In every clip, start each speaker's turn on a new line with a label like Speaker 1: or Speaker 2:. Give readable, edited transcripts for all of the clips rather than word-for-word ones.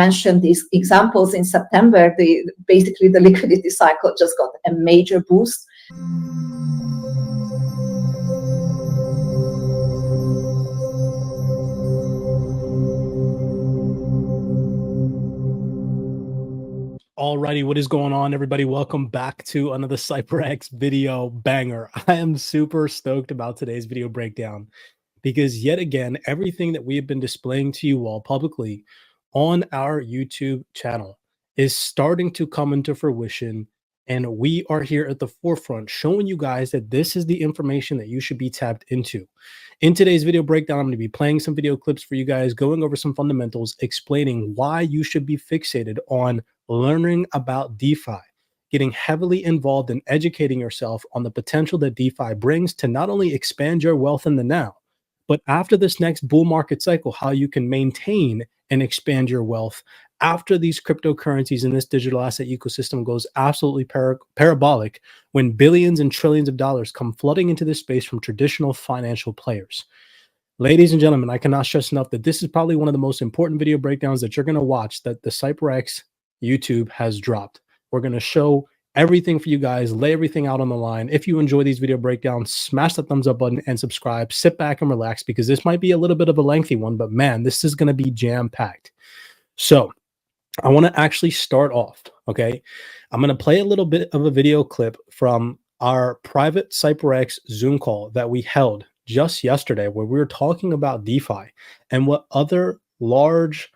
Speaker 1: mentioned these examples in September, basically the liquidity cycle just got a major boost.
Speaker 2: Alrighty, what is going on, everybody? Welcome back to another CYPRX video banger. I am super stoked about today's video breakdown because yet again, everything that we have been displaying to you all publicly on our YouTube channel is starting to come into fruition, and we are here at the forefront showing you guys that this is the information that you should be tapped into. In today's video breakdown, I'm going to be playing some video clips for you guys, going over some fundamentals, explaining why you should be fixated on learning about DeFi, getting heavily involved in educating yourself on the potential that DeFi brings to not only expand your wealth in the now, but after this next bull market cycle, how you can maintain and expand your wealth after these cryptocurrencies and this digital asset ecosystem goes absolutely parabolic when billions and trillions of dollars come flooding into this space from traditional financial players. Ladies and gentlemen, I cannot stress enough that this is probably one of the most important video breakdowns that you're going to watch that the CYPRX YouTube has dropped. We're going to show everything for you guys, lay everything out on the line. If you enjoy these video breakdowns, smash that thumbs up button and subscribe. Sit back and relax because this might be a little bit of a lengthy one, but man, this is going to be jam-packed. So I want to actually start off, okay? I'm going to play a little bit of a video clip from our private CYPRX Zoom call that we held just yesterday where we were talking about DeFi and what other large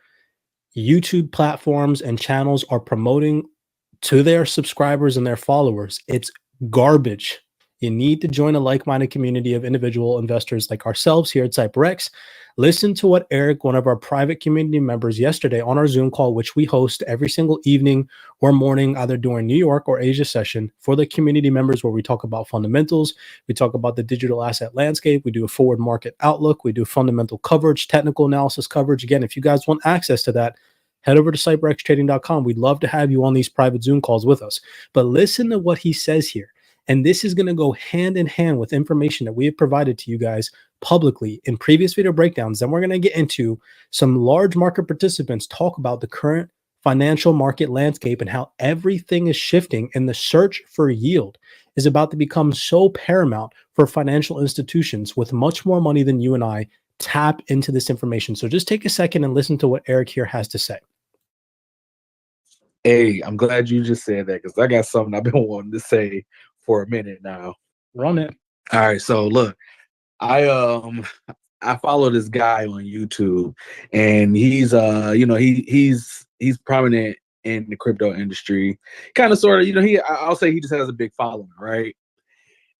Speaker 2: YouTube platforms and channels are promoting to their subscribers and their followers. It's garbage. You need to join a like-minded community of individual investors like ourselves here at CYPRX. Listen to what Eric, one of our private community members, yesterday on our Zoom call, which we host every single evening or morning, either during New York or Asia session for the community members, where we talk about fundamentals, we talk about the digital asset landscape, we do a forward market outlook, we do fundamental coverage, technical analysis coverage. Again, if you guys want access to that, head over to CYPRXtrading.com. We'd love to have you on these private Zoom calls with us. But listen to what he says here. And this is going to go hand in hand with information that we have provided to you guys publicly in previous video breakdowns. Then we're going to get into some large market participants talk about the current financial market landscape and how everything is shifting, and the search for yield is about to become so paramount for financial institutions with much more money than you and I tap into this information. So just take a second and listen to what Eric here has to say.
Speaker 3: Hey, I'm glad you just said that because I got something I've been wanting to say for a minute now.
Speaker 2: Run it.
Speaker 3: All right, so look, I follow this guy on YouTube, and he's he's prominent in the crypto industry, kind of sort of, I'll say he just has a big following, right?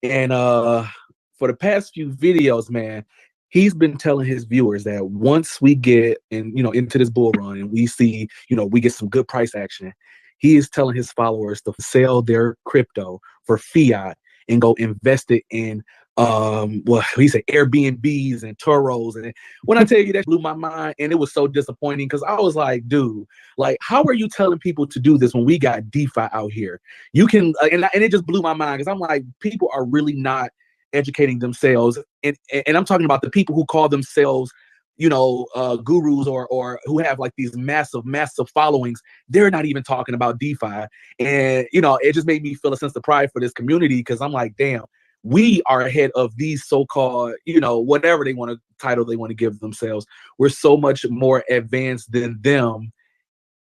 Speaker 3: And for the past few videos, man, he's been telling his viewers that once we get into this bull run and we see, we get some good price action, he is telling his followers to sell their crypto for fiat and go invest it in he said Airbnbs and Turos. And when I tell you, that blew my mind, and it was so disappointing because I was like, dude, like, how are you telling people to do this when we got DeFi out here? You can and it just blew my mind because I'm like, people are really not educating themselves, and I'm talking about the people who call themselves gurus or who have like these massive followings. They're not even talking about DeFi, and it just made me feel a sense of pride for this community because I'm like, damn, we are ahead of these so-called whatever they want to title they want to give themselves. We're so much more advanced than them,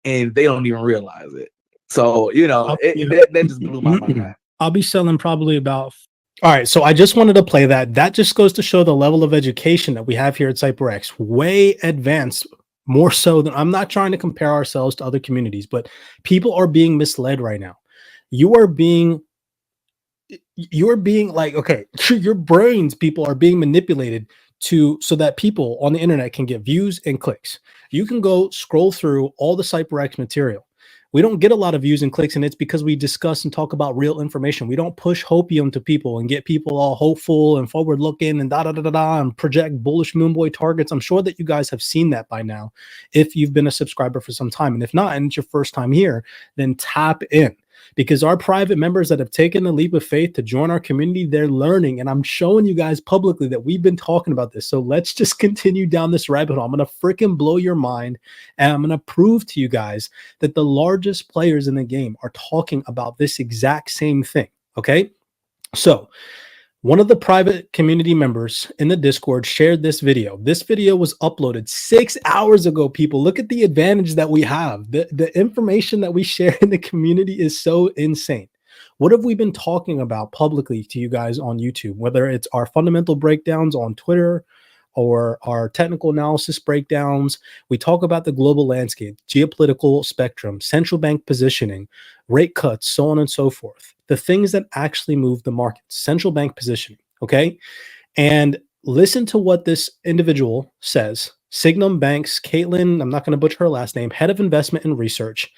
Speaker 3: and they don't even realize it. So that just blew my mind.
Speaker 2: I'll be selling probably about. All right, so I just wanted to play that. That just goes to show the level of education that we have here at CYPRX. Way advanced, more so than, I'm not trying to compare ourselves to other communities, but people are being misled right now. You're being like, okay, your brains, people are being manipulated so that people on the internet can get views and clicks. You can go scroll through all the CYPRX material. We don't get a lot of views and clicks, and it's because we discuss and talk about real information. We don't push hopium to people and get people all hopeful and forward looking and and project bullish moonboy targets. I'm sure that you guys have seen that by now if you've been a subscriber for some time. And if not, and it's your first time here, then tap in. because our private members that have taken the leap of faith to join our community, they're learning. And I'm showing you guys publicly that we've been talking about this. So let's just continue down this rabbit hole. I'm going to freaking blow your mind. And I'm going to prove to you guys that the largest players in the game are talking about this exact same thing. Okay. So one of the private community members in the Discord shared this video. This video was uploaded 6 hours ago, people. Look at the advantage that we have. The information that we share in the community is so insane. What have we been talking about publicly to you guys on YouTube, whether it's our fundamental breakdowns on Twitter or our technical analysis breakdowns? We talk about the global landscape, geopolitical spectrum, central bank positioning, rate cuts, so on and so forth. The things that actually move the market, central bank positioning, okay? And listen to what this individual says. Signum Bank's Caitlin, I'm not going to butcher her last name, head of investment and research.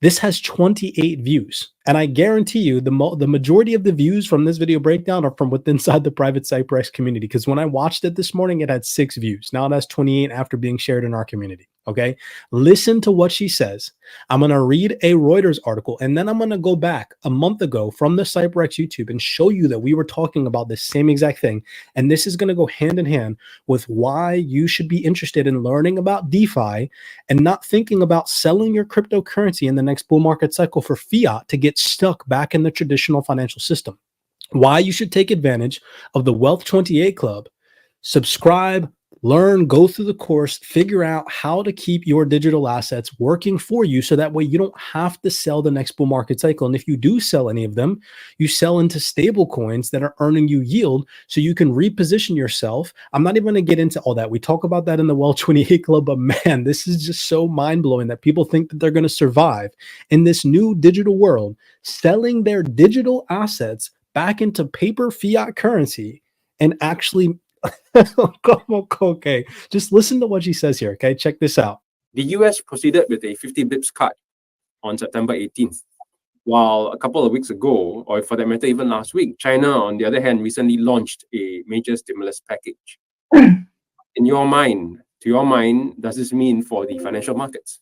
Speaker 2: This has 28 views. And I guarantee you the majority of the views from this video breakdown are from within inside the private CYPRX community. Because when I watched it this morning, it had 6 views. Now it has 28 after being shared in our community. Okay. Listen to what she says. I'm going to read a Reuters article, and then I'm going to go back a month ago from the CYPRX YouTube and show you that we were talking about the same exact thing. And this is going to go hand in hand with why you should be interested in learning about DeFi and not thinking about selling your cryptocurrency in the next bull market cycle for fiat to get stuck back in the traditional financial system. Why you should take advantage of the Wealth 28 Club. Subscribe, learn, go through the course, figure out how to keep your digital assets working for you so that way you don't have to sell the next bull market cycle. And if you do sell any of them, you sell into stable coins that are earning you yield so you can reposition yourself. I'm not even going to get into all that. We talk about that in the Wealth 28 Club, but man, this is just so mind-blowing that people think that they're going to survive in this new digital world, selling their digital assets back into paper fiat currency and actually okay, just listen to what she says here. Okay, check this out.
Speaker 4: The US proceeded with a 50 bips cut on September 18th, while a couple of weeks ago, or for that matter, even last week, China, on the other hand, recently launched a major stimulus package. In your mind, to your mind, does this mean for the financial markets?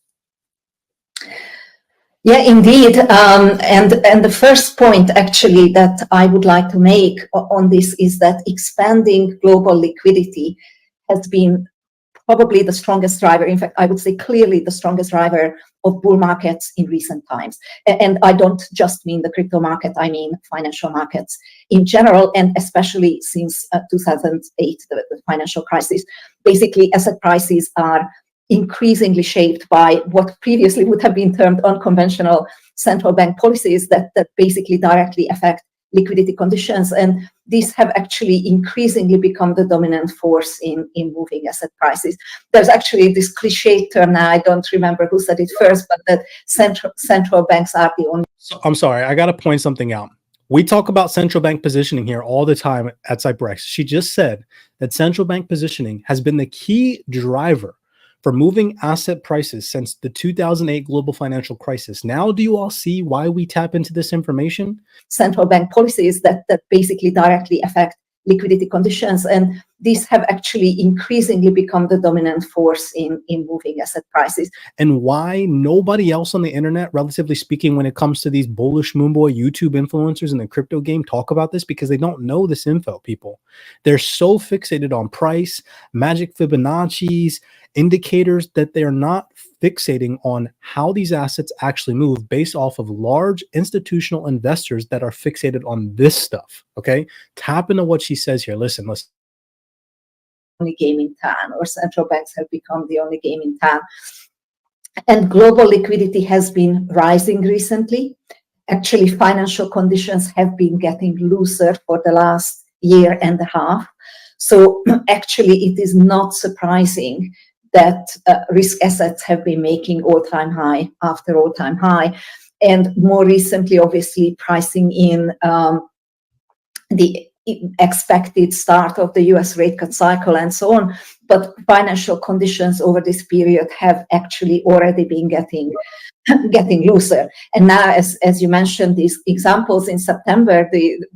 Speaker 1: Yeah, indeed. And the first point actually that I would like to make on this is that expanding global liquidity has been probably the strongest driver. In fact, I would say clearly the strongest driver of bull markets in recent times. And I don't just mean the crypto market, I mean financial markets in general, and especially since 2008, the financial crisis. Basically, asset prices are increasingly shaped by what previously would have been termed unconventional central bank policies that basically directly affect liquidity conditions. And these have actually increasingly become the dominant force in moving asset prices. There's actually this cliche term now, I don't remember who said it first, but that central banks are the only...
Speaker 2: So, I'm sorry, I got to point something out. We talk about central bank positioning here all the time at CYPRX. She just said that central bank positioning has been the key driver for moving asset prices since the 2008 global financial crisis. Now, do you all see why we tap into this information?
Speaker 1: Central bank policies that basically directly affect liquidity conditions, and these have actually increasingly become the dominant force in moving asset prices.
Speaker 2: And why nobody else on the internet, relatively speaking, when it comes to these bullish moonboy YouTube influencers in the crypto game talk about this, because they don't know this info, people. They're so fixated on price, magic Fibonacci's, indicators, that they're not fixating on how these assets actually move based off of large institutional investors that are fixated on this stuff. Okay, tap into what she says here. Listen.
Speaker 1: Only game in town, or central banks have become the only game in town. And global liquidity has been rising recently. Actually, financial conditions have been getting looser for the last year and a half. So actually, it is not surprising that risk assets have been making all-time high after all-time high. And more recently, obviously, pricing in the expected start of the US rate cut cycle and so on. But financial conditions over this period have actually already been getting looser. And now, as you mentioned, these examples in September,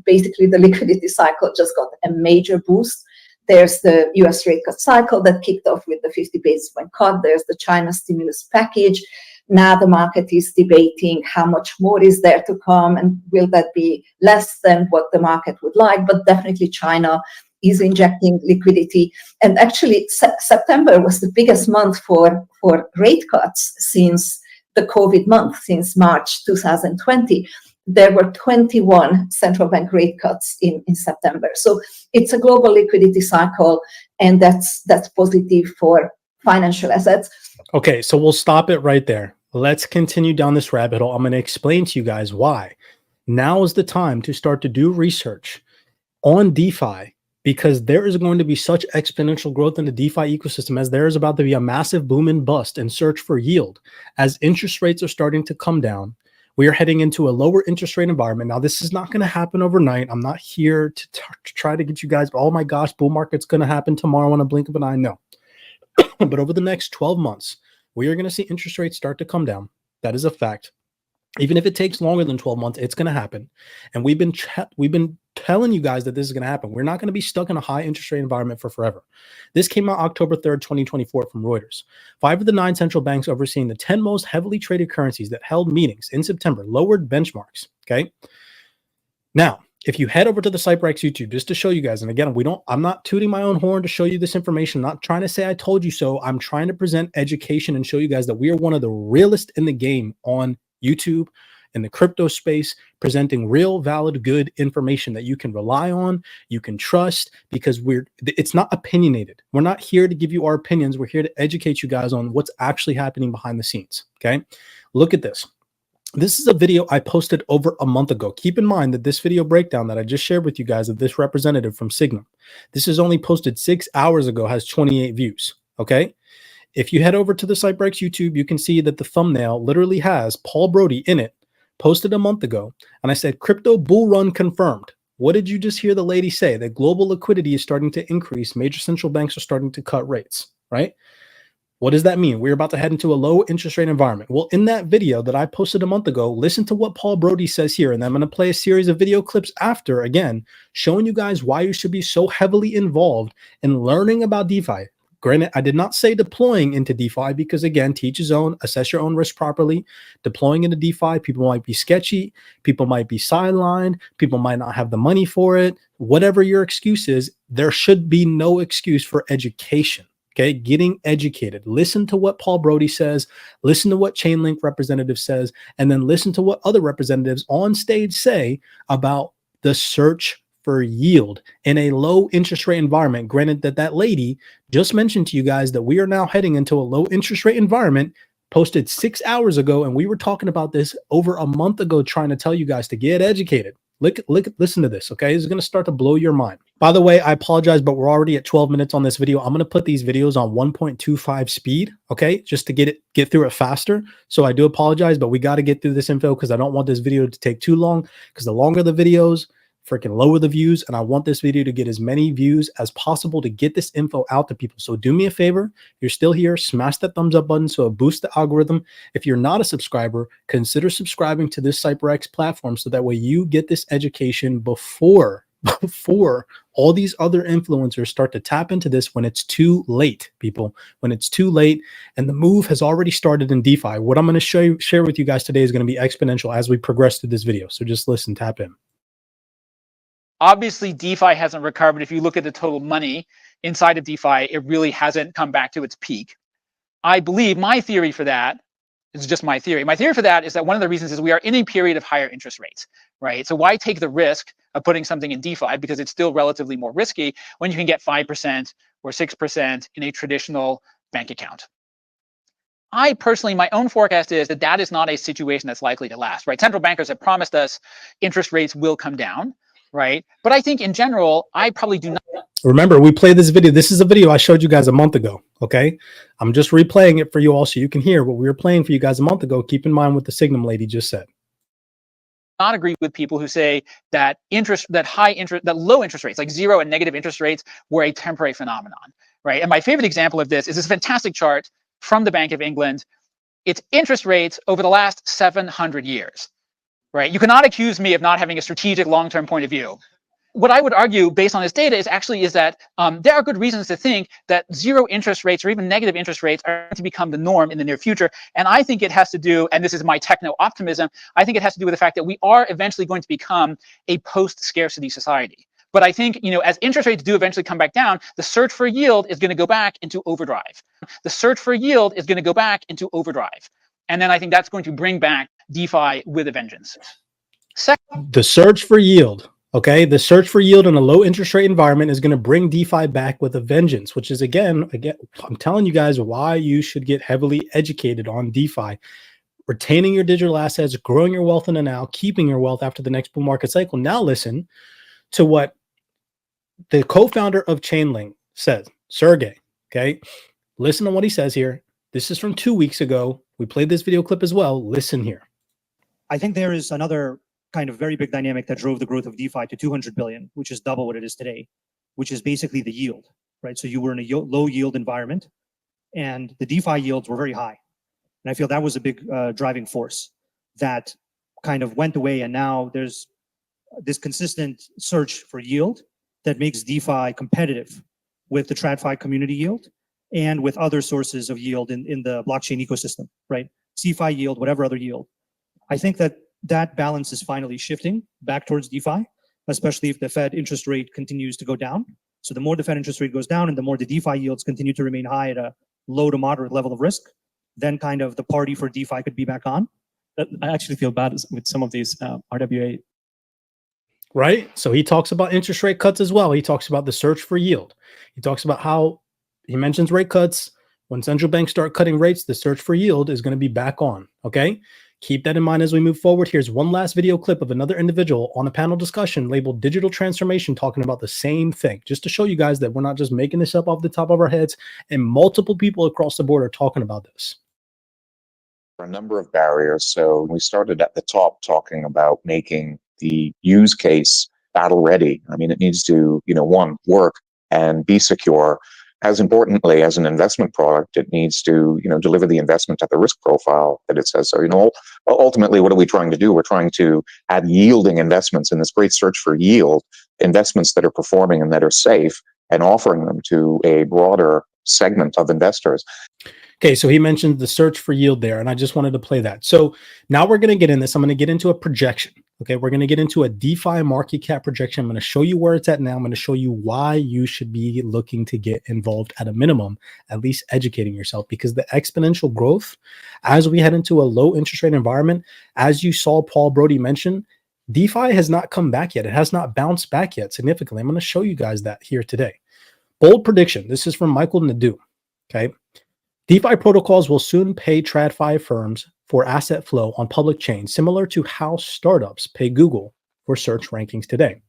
Speaker 1: basically the liquidity cycle just got a major boost. There's the US rate cut cycle that kicked off with the 50 basis point cut. There's the China stimulus package. Now the market is debating how much more is there to come, and will that be less than what the market would like. But definitely China is injecting liquidity. And actually September was the biggest month for rate cuts since the COVID month, since March 2020. There were 21 central bank rate cuts in September. So it's a global liquidity cycle, and that's positive for financial assets.
Speaker 2: Okay, so we'll stop it right there. Let's continue down this rabbit hole. I'm going to explain to you guys why. Now is the time to start to do research on DeFi, because there is going to be such exponential growth in the DeFi ecosystem, as there is about to be a massive boom and bust and search for yield. As interest rates are starting to come down, we are heading into a lower interest rate environment. Now, this is not going to happen overnight. I'm not here to try to get you guys, oh my gosh, bull market's going to happen tomorrow in a blink of an eye. No. But over the next 12 months, we are going to see interest rates start to come down. That is a fact. Even if it takes longer than 12 months, it's going to happen. And we've been telling you guys that this is going to happen. We're not going to be stuck in a high interest rate environment for forever. This came out October 3rd, 2024 from Reuters. 5 of the 9 central banks overseeing the 10 most heavily traded currencies that held meetings in September lowered benchmarks. Okay. Now, if you head over to the CYPRX YouTube, just to show you guys, and again, I'm not tooting my own horn to show you this information, I'm not trying to say I told you so. I'm trying to present education and show you guys that we are one of the realest in the game on YouTube, in the crypto space, presenting real, valid, good information that you can rely on, you can trust, because it's not opinionated. We're not here to give you our opinions. We're here to educate you guys on what's actually happening behind the scenes. Okay. Look at this. This is a video I posted over a month ago. Keep in mind that this video breakdown that I just shared with you guys of this representative from Signum, this is only posted 6 hours ago, has 28 views. Okay. If you head over to the CYPRX YouTube, you can see that the thumbnail literally has Paul Brody in it, posted a month ago. And I said, crypto bull run confirmed. What did you just hear the lady say? That global liquidity is starting to increase. Major central banks are starting to cut rates, right? What does that mean? We're about to head into a low interest rate environment. Well, in that video that I posted a month ago, listen to what Paul Brody says here. And then I'm going to play a series of video clips after, again, showing you guys why you should be so heavily involved in learning about DeFi. Granted, I did not say deploying into DeFi because, again, teach his own, assess your own risk properly. Deploying into DeFi, people might be sketchy, people might be sidelined, people might not have the money for it. Whatever your excuse is, there should be no excuse for education. Okay, getting educated. Listen to what Paul Brody says, listen to what Chainlink representative says, and then listen to what other representatives on stage say about the search for yield in a low interest rate environment. Granted that lady just mentioned to you guys that we are now heading into a low interest rate environment, posted 6 hours ago, and we were talking about this over a month ago, trying to tell you guys to get educated. Listen to this, okay? This is going to start to blow your mind. By the way, I apologize, but we're already at 12 minutes on this video. I'm going to put these videos on 1.25 speed, okay? Just to get through it faster. So I do apologize, but we got to get through this info because I don't want this video to take too long, because the longer the videos, freaking lower the views, and I want this video to get as many views as possible to get this info out to people. So do me a favor, if you're still here, smash that thumbs up button so it boosts the algorithm. If you're not a subscriber, consider subscribing to this CYPRX platform so that way you get this education before all these other influencers start to tap into this when it's too late, people. When it's too late, and the move has already started in DeFi. What I'm going to share with you guys today is going to be exponential as we progress through this video. So just listen, tap in.
Speaker 5: Obviously, DeFi hasn't recovered. If you look at the total money inside of DeFi, it really hasn't come back to its peak. I believe my theory for that is just my theory. My theory for that is that one of the reasons is we are in a period of higher interest rates, right? So why take the risk of putting something in DeFi, because it's still relatively more risky, when you can get 5% or 6% in a traditional bank account? I personally, my own forecast is that is not a situation that's likely to last, right? Central bankers have promised us interest rates will come down, right? But I think in general, I probably do not.
Speaker 2: Remember, we played this video. This is a video I showed you guys a month ago, okay? I'm just replaying it for you all so you can hear what we were playing for you guys a month ago. Keep in mind what the Signum lady just said.
Speaker 5: Not agree with people who say that low interest rates, like 0 and negative interest rates, were a temporary phenomenon, right? And my favorite example of this is this fantastic chart from the Bank of England. It's interest rates over the last 700 years. Right? You cannot accuse me of not having a strategic long-term point of view. what I would argue based on this data is that there are good reasons to think that zero interest rates or even negative interest rates are going to become the norm in the near future. And I think it has to do, and this is my techno optimism, I think it has to do with the fact that we are eventually going to become a post-scarcity society. But I think, as interest rates do eventually come back down, the search for yield is going to go back into overdrive. The search for yield is going to go back into overdrive. And then I think that's going to bring back DeFi with a vengeance.
Speaker 2: The search for yield. Okay, the search for yield in a low interest rate environment is going to bring DeFi back with a vengeance, which is again, I'm telling you guys why you should get heavily educated on DeFi. Retaining your digital assets, growing your wealth in the now, keeping your wealth after the next bull market cycle. Now listen to what the co-founder of Chainlink says, Sergey. Okay, listen to what he says here. This is from 2 weeks ago. We played this video clip as well. Listen here.
Speaker 6: I think there is another kind of very big dynamic that drove the growth of DeFi to 200 billion, which is double what it is today, which is basically the yield, right? So you were in a low yield environment and the DeFi yields were very high. And I feel that was a big driving force that kind of went away. And now there's this consistent search for yield that makes DeFi competitive with the TradFi community yield and with other sources of yield in the blockchain ecosystem, right? CeFi yield, whatever other yield. I think that balance is finally shifting back towards DeFi, especially if the Fed interest rate continues to go down. So the more the Fed interest rate goes down and the more the DeFi yields continue to remain high at a low to moderate level of risk, then kind of the party for DeFi could be back on.
Speaker 7: I actually feel bad with some of these RWA.
Speaker 2: Right. So he talks about interest rate cuts as well. He talks about the search for yield. He talks about how he mentions rate cuts. When central banks start cutting rates, the search for yield is going to be back on. Okay. Keep that in mind as we move forward. Here's one last video clip of another individual on a panel discussion labeled digital transformation, talking about the same thing, just to show you guys that we're not just making this up off the top of our heads, and multiple people across the board are talking about this.
Speaker 8: A number of barriers. So we started at the top talking about making the use case battle ready. I mean, it needs to, one, work and be secure. As importantly, as an investment product, it needs to, deliver the investment at the risk profile that it says. So, ultimately, what are we trying to do? We're trying to add yielding investments in this great search for yield, investments that are performing and that are safe, and offering them to a broader segment of investors.
Speaker 2: Okay, so he mentioned the search for yield there, and I just wanted to play that. So now we're going to get in this. I'm going to get into a projection. Okay, we're going to get into a DeFi market cap projection. I'm going to show you where it's at now. I'm going to show you why you should be looking to get involved at a minimum, at least educating yourself, because the exponential growth as we head into a low interest rate environment, as you saw Paul Brody mention, DeFi has not come back yet. It has not bounced back yet significantly. I'm going to show you guys that here today. Bold prediction. This is from Michael Nadeau. Okay. DeFi protocols will soon pay TradFi firms for asset flow on public chains, similar to how startups pay Google for search rankings today.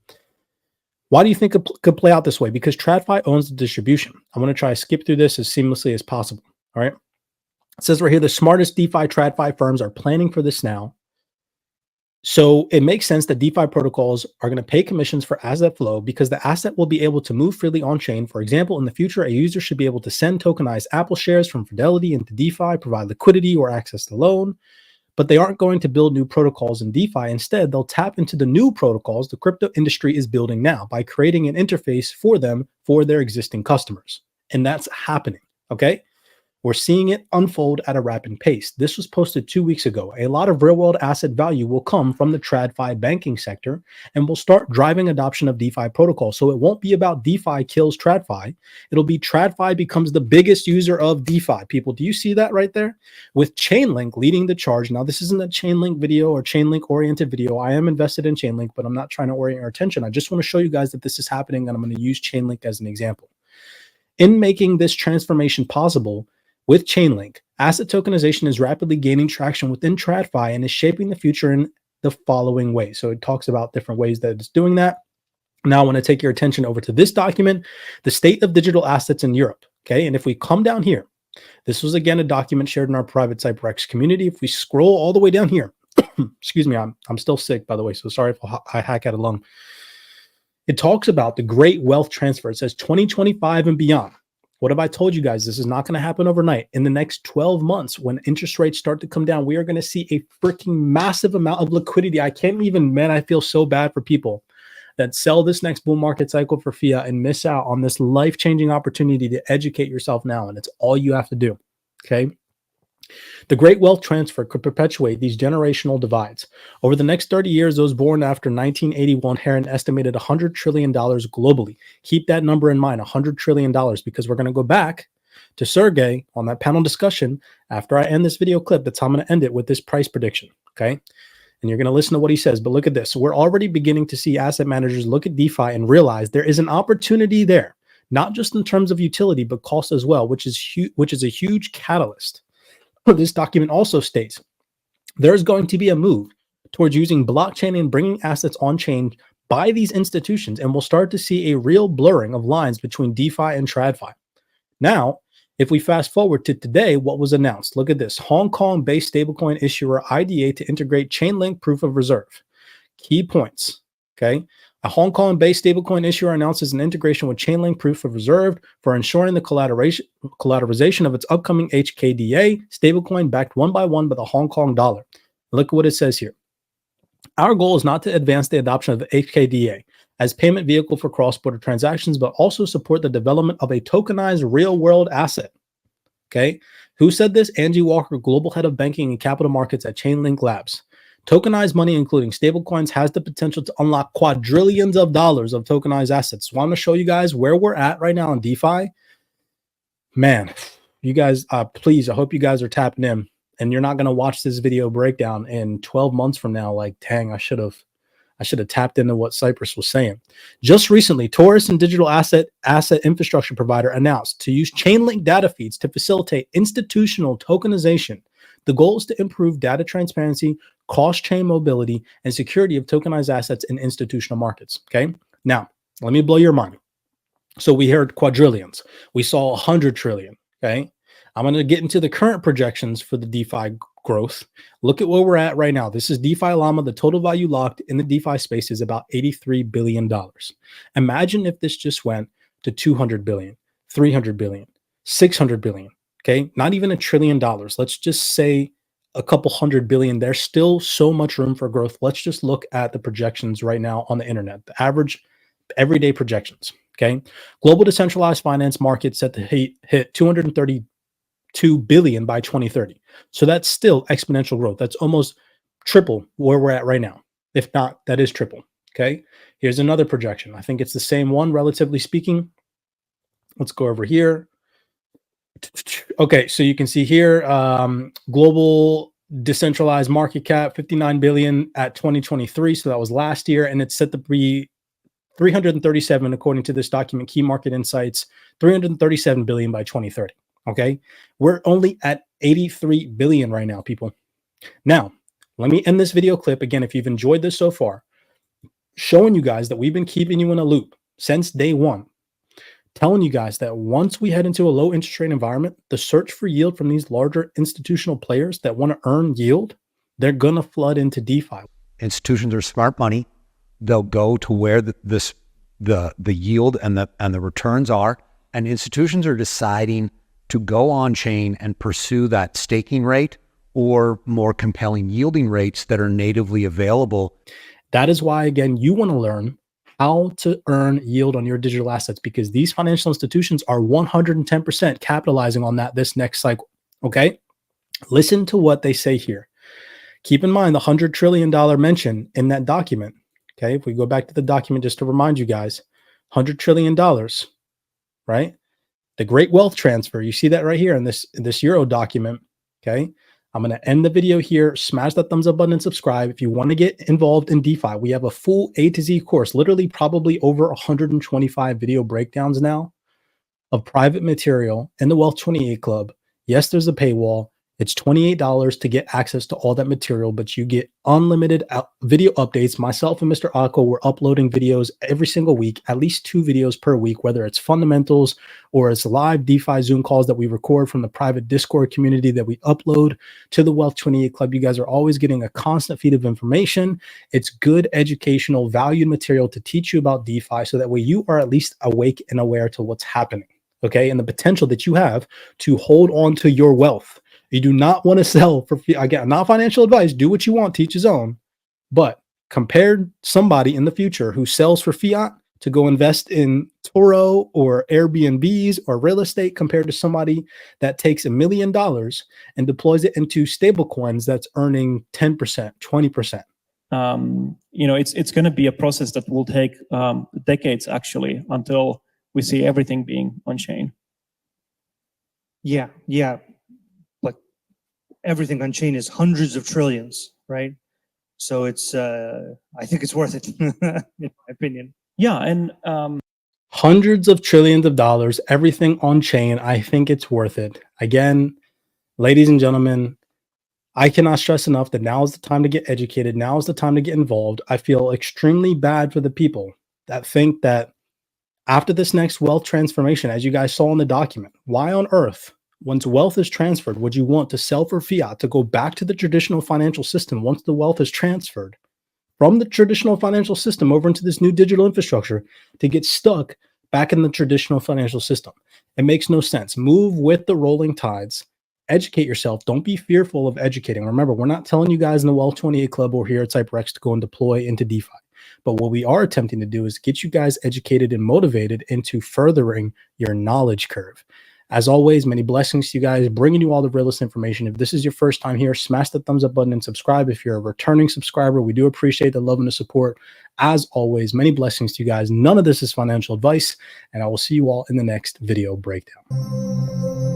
Speaker 2: Why do you think it could play out this way? Because TradFi owns the distribution. I'm going to try to skip through this as seamlessly as possible. All right. It says right here, the smartest DeFi TradFi firms are planning for this now. So it makes sense that DeFi protocols are going to pay commissions for asset flow because the asset will be able to move freely on chain. For example, in the future, a user should be able to send tokenized Apple shares from Fidelity into DeFi, provide liquidity or access to loan, but they aren't going to build new protocols in DeFi. Instead, they'll tap into the new protocols the crypto industry is building now by creating an interface for them for their existing customers. And that's happening. Okay. We're seeing it unfold at a rapid pace. This was posted 2 weeks ago. A lot of real-world asset value will come from the TradFi banking sector and will start driving adoption of DeFi protocols. So it won't be about DeFi kills TradFi. It'll be TradFi becomes the biggest user of DeFi. People, do you see that right there? With Chainlink leading the charge. Now, this isn't a Chainlink video or Chainlink-oriented video. I am invested in Chainlink, but I'm not trying to orient your attention. I just want to show you guys that this is happening, and I'm going to use Chainlink as an example. In making this transformation possible, with Chainlink, asset tokenization is rapidly gaining traction within TradFi and is shaping the future in the following way. So it talks about different ways that it's doing that. Now I want to take your attention over to this document, the state of digital assets in Europe. Okay, and if we come down here, this was again a document shared in our private CYPRX community. If we scroll all the way down here, excuse me, I'm still sick, by the way, so sorry if I hack out a lung. It talks about the great wealth transfer. It says 2025 and beyond. What have I told you guys? This is not going to happen overnight. In the next 12 months, when interest rates start to come down, we are going to see a freaking massive amount of liquidity. I can't even, man, I feel so bad for people. that sell this next bull market cycle for fiat and miss out on this life-changing opportunity to educate yourself now. And it's all you have to do. Okay. The great wealth transfer could perpetuate these generational divides. Over the next 30 years, those born after 1981 had an estimated $100 trillion globally. Keep that number in mind, $100 trillion, because we're going to go back to Sergey on that panel discussion after I end this video clip. That's how I'm going to end it with this price prediction. Okay. And you're going to listen to what he says. But look at this. We're already beginning to see asset managers look at DeFi and realize there is an opportunity there, not just in terms of utility, but cost as well, which is a huge catalyst. This document also states there's going to be a move towards using blockchain and bringing assets on chain by these institutions, and we'll start to see a real blurring of lines between DeFi and TradFi. Now, if we fast forward to today, what was announced? Look at this. Hong Kong-based stablecoin issuer IDA to integrate Chainlink proof of reserve. Key points, okay? A Hong Kong-based stablecoin issuer announces an integration with Chainlink proof of reserve for ensuring the collateralization of its upcoming HKDA stablecoin backed one by one by the Hong Kong dollar. Look at what it says here. Our goal is not to advance the adoption of the HKDA as payment vehicle for cross-border transactions, but also support the development of a tokenized real-world asset. Okay, who said this? Angie Walker, global head of banking and capital markets at Chainlink Labs. Tokenized money, including stablecoins, has the potential to unlock quadrillions of dollars of tokenized assets. So I'm going to show you guys where we're at right now in DeFi. Man, you guys, please, I hope you guys are tapping in, and you're not going to watch this video breakdown in 12 months from now. Like, dang, I should have tapped into what Cypress was saying. Just recently, Taurus and digital asset infrastructure provider announced to use Chainlink data feeds to facilitate institutional tokenization. The goal is to improve data transparency, cross-chain mobility, and security of tokenized assets in institutional markets. Okay. Now, let me blow your mind. So we heard quadrillions. We saw 100 trillion. Okay. I'm going to get into the current projections for the DeFi growth. Look at where we're at right now. This is DeFi Llama. The total value locked in the DeFi space is about $83 billion. Imagine if this just went to 200 billion, 300 billion, 600 billion. Okay. Not even $1 trillion. Let's just say a couple hundred billion. There's still so much room for growth. Let's just look at the projections right now on the internet, the average everyday projections. Okay. Global decentralized finance market set to hit 232 billion by 2030. So that's still exponential growth. That's almost triple where we're at right now. If not, that is triple. Okay. Here's another projection. I think it's the same one, relatively speaking. Let's go over here. Okay, so you can see here, global decentralized market cap, 59 billion at 2023. So that was last year, and it's set to be 337, according to this document, Key Market Insights, 337 billion by 2030. Okay, we're only at 83 billion right now, people. Now, let me end this video clip again. If you've enjoyed this so far, showing you guys that we've been keeping you in a loop since day one, telling you guys that once we head into a low interest rate environment, the search for yield from these larger institutional players that want to earn yield, they're going to flood into DeFi.
Speaker 9: Institutions are smart money. They'll go to where the yield and the returns are, and institutions are deciding to go on chain and pursue that staking rate or more compelling yielding rates that are natively available.
Speaker 2: That is why, again, you want to learn how to earn yield on your digital assets, because these financial institutions are 110% capitalizing on that this next cycle. Okay. Listen to what they say here. Keep in mind the $100 trillion mention in that document. Okay. If we go back to the document, just to remind you guys, $100 trillion, right? The great wealth transfer. You see that right here in this Euro document. Okay. I'm going to end the video here. Smash that thumbs up button and subscribe. If you want to get involved in DeFi, we have a full A to Z course, literally probably over 125 video breakdowns now of private material in the Wealth 28 Club. Yes, there's a paywall. It's $28 to get access to all that material, but you get unlimited video updates. Myself and Mr. Akko, we're uploading videos every single week, at least 2 videos per week, whether it's fundamentals or it's live DeFi Zoom calls that we record from the private Discord community that we upload to the Wealth 28 Club. You guys are always getting a constant feed of information. It's good educational, valued material to teach you about DeFi, so that way you are at least awake and aware to what's happening, okay, and the potential that you have to hold on to your wealth. You do not want to sell for, again, not financial advice. Do what you want, teach his own, but Compare somebody in the future who sells for fiat to go invest in Toro or Airbnbs or real estate compared to somebody that takes $1 million and deploys it into stable coins that's earning 10%, 20%.
Speaker 7: It's going to be a process that will take decades actually until we see everything being on chain.
Speaker 6: Yeah, but everything on chain is hundreds of trillions, right? So it's I think it's worth it, in my opinion.
Speaker 7: Yeah, and
Speaker 2: hundreds of trillions of dollars, everything on chain. I think it's worth it. Again, ladies and gentlemen, I cannot stress enough that now is the time to get educated. Now is the time to get involved. I feel extremely bad for the people that think that after this next wealth transformation, as you guys saw in the document, why on earth, once wealth is transferred, would you want to sell for fiat to go back to the traditional financial system once the wealth is transferred from the traditional financial system over into this new digital infrastructure to get stuck back in the traditional financial system? It makes no sense. Move with the rolling tides. Educate yourself. Don't be fearful of educating. Remember, we're not telling you guys in the Wealth 28 Club or here at CYPRX to go and deploy into DeFi. But what we are attempting to do is get you guys educated and motivated into furthering your knowledge curve. As always, many blessings to you guys, bringing you all the realest information. If this is your first time here, smash the thumbs up button and subscribe. If you're a returning subscriber, we do appreciate the love and the support. As always, many blessings to you guys. None of this is financial advice, and I will see you all in the next video breakdown.